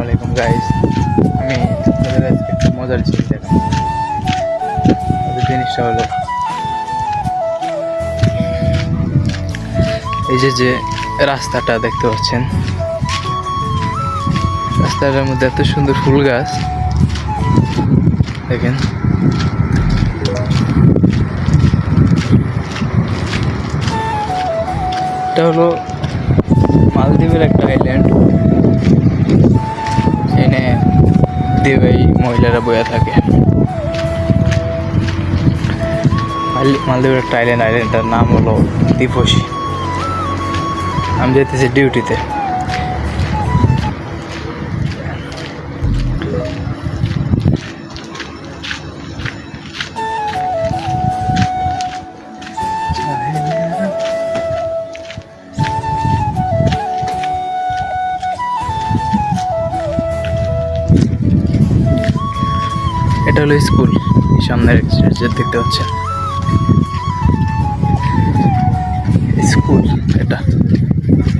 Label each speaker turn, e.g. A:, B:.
A: আলাইকুম গাইস। আমি আপনাদের আজকে একটা মজার জিনিস দেখাবো। জিনিসটা হলো এই যে রাস্তাটা দেখতে পাচ্ছেন, রাস্তাটার মধ্যে এত সুন্দর ফুল গাছ দেখেন। এটা হলো মালদ্বীপের একটা আইল্যান্ড। এনে দেবাই মহিলারা বয়া থাকে। মালদ্বীপের একটা আইল্যান্ডটার নাম হলো দ্বীপসী। আমি যেতেছি ডিউটিতে। এটা হলো স্কুল, সামনের দেখতে পাচ্ছেন।